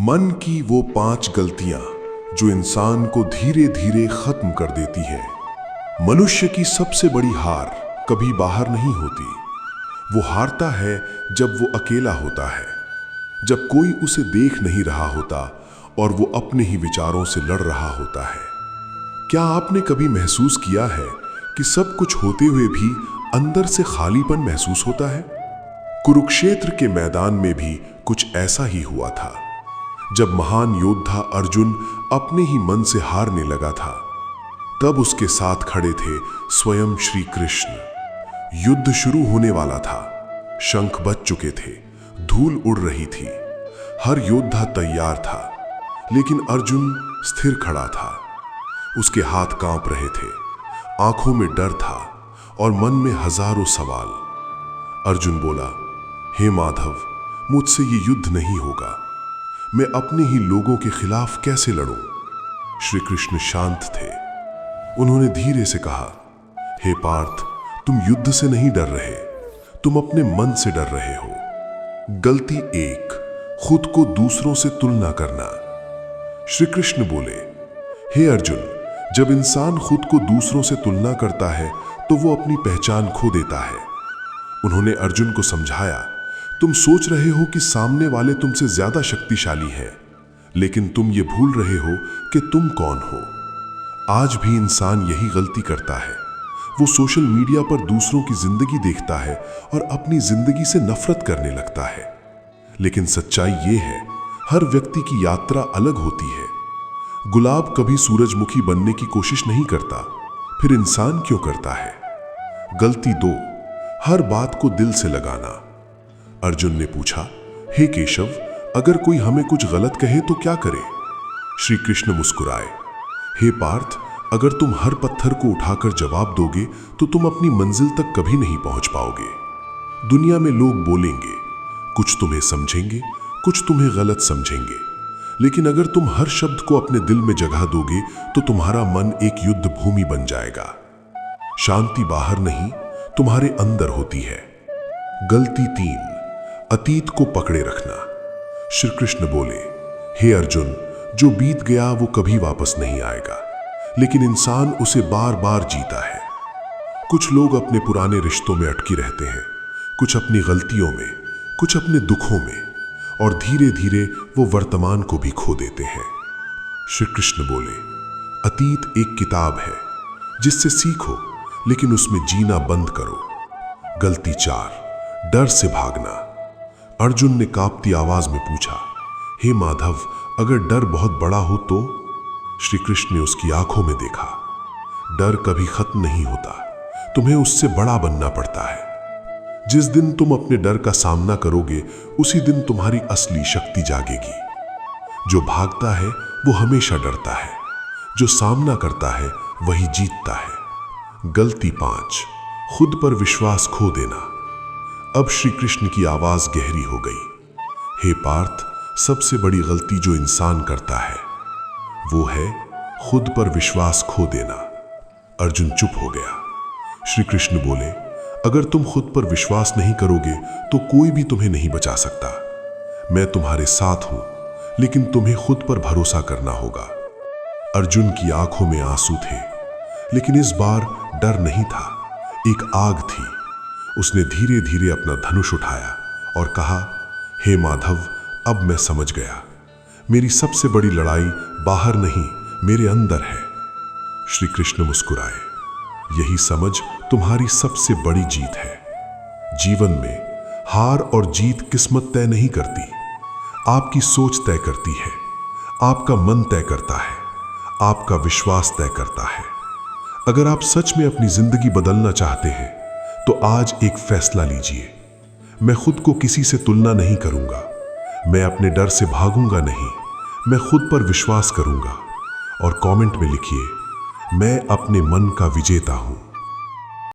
मन की वो 5 गलतियां जो इंसान को धीरे धीरे खत्म कर देती हैं। मनुष्य की सबसे बड़ी हार कभी बाहर नहीं होती। वो हारता है जब वो अकेला होता है, जब कोई उसे देख नहीं रहा होता और वो अपने ही विचारों से लड़ रहा होता है। क्या आपने कभी महसूस किया है कि सब कुछ होते हुए भी अंदर से खालीपन महसूस होता है? कुरुक्षेत्र के मैदान में भी कुछ ऐसा ही हुआ था। जब महान योद्धा अर्जुन अपने ही मन से हारने लगा था, तब उसके साथ खड़े थे स्वयं श्री कृष्ण। युद्ध शुरू होने वाला था, शंख बज चुके थे, धूल उड़ रही थी, हर योद्धा तैयार था, लेकिन अर्जुन स्थिर खड़ा था। उसके हाथ कांप रहे थे, आंखों में डर था और मन में हजारों सवाल। अर्जुन बोला, हे माधव, मुझसे ये युद्ध नहीं होगा। मैं अपने ही लोगों के खिलाफ कैसे लड़ूं? श्री कृष्ण शांत थे। उन्होंने धीरे से कहा, हे पार्थ, तुम युद्ध से नहीं डर रहे, तुम अपने मन से डर रहे हो। गलती 1, खुद को दूसरों से तुलना करना। श्री कृष्ण बोले, हे अर्जुन, जब इंसान खुद को दूसरों से तुलना करता है तो वो अपनी पहचान खो देता है। उन्होंने अर्जुन को समझाया, तुम सोच रहे हो कि सामने वाले तुमसे ज्यादा शक्तिशाली हैं, लेकिन तुम ये भूल रहे हो कि तुम कौन हो। आज भी इंसान यही गलती करता है। वो सोशल मीडिया पर दूसरों की जिंदगी देखता है और अपनी जिंदगी से नफरत करने लगता है। लेकिन सच्चाई ये है, हर व्यक्ति की यात्रा अलग होती है। गुलाब कभी सूरजमुखी बनने की कोशिश नहीं करता, फिर इंसान क्यों करता है? गलती 2, हर बात को दिल से लगाना। अर्जुन ने पूछा, हे केशव, अगर कोई हमें कुछ गलत कहे तो क्या करें? श्री कृष्ण मुस्कुराए, हे पार्थ, अगर तुम हर पत्थर को उठाकर जवाब दोगे तो तुम अपनी मंजिल तक कभी नहीं पहुंच पाओगे। दुनिया में लोग बोलेंगे, कुछ तुम्हें समझेंगे, कुछ तुम्हें गलत समझेंगे, लेकिन अगर तुम हर शब्द को अपने दिल में जगह दोगे तो तुम्हारा मन एक युद्ध भूमि बन जाएगा। शांति बाहर नहीं, तुम्हारे अंदर होती है। गलती 3, अतीत को पकड़े रखना। श्री कृष्ण बोले, हे अर्जुन, जो बीत गया वो कभी वापस नहीं आएगा, लेकिन इंसान उसे बार बार जीता है। कुछ लोग अपने पुराने रिश्तों में अटके रहते हैं, कुछ अपनी गलतियों में, कुछ अपने दुखों में, और धीरे धीरे वो वर्तमान को भी खो देते हैं। श्री कृष्ण बोले, अतीत एक किताब है जिससे सीखो, लेकिन उसमें जीना बंद करो। गलती 4, डर से भागना। अर्जुन ने कांपती आवाज में पूछा, हे माधव, अगर डर बहुत बड़ा हो तो? श्री कृष्ण ने उसकी आंखों में देखा, डर कभी खत्म नहीं होता, तुम्हें उससे बड़ा बनना पड़ता है। जिस दिन तुम अपने डर का सामना करोगे, उसी दिन तुम्हारी असली शक्ति जागेगी। जो भागता है वो हमेशा डरता है, जो सामना करता है वही जीतता है। गलती 5, खुद पर विश्वास खो देना। अब श्री कृष्ण की आवाज गहरी हो गई, हे पार्थ, सबसे बड़ी गलती जो इंसान करता है वो है खुद पर विश्वास खो देना। अर्जुन चुप हो गया। श्री कृष्ण बोले, अगर तुम खुद पर विश्वास नहीं करोगे तो कोई भी तुम्हें नहीं बचा सकता। मैं तुम्हारे साथ हूं, लेकिन तुम्हें खुद पर भरोसा करना होगा। अर्जुन की आंखों में आंसू थे, लेकिन इस बार डर नहीं था, एक आग थी। उसने धीरे धीरे अपना धनुष उठाया और कहा, हे माधव, अब मैं समझ गया, मेरी सबसे बड़ी लड़ाई बाहर नहीं, मेरे अंदर है। श्री कृष्ण मुस्कुराए, यही समझ तुम्हारी सबसे बड़ी जीत है। जीवन में हार और जीत किस्मत तय नहीं करती, आपकी सोच तय करती है, आपका मन तय करता है, आपका विश्वास तय करता है। अगर आप सच में अपनी जिंदगी बदलना चाहते हैं तो आज एक फैसला लीजिए। मैं खुद को किसी से तुलना नहीं करूंगा, मैं अपने डर से भागूंगा नहीं, मैं खुद पर विश्वास करूंगा। और कमेंट में लिखिए, मैं अपने मन का विजेता हूं।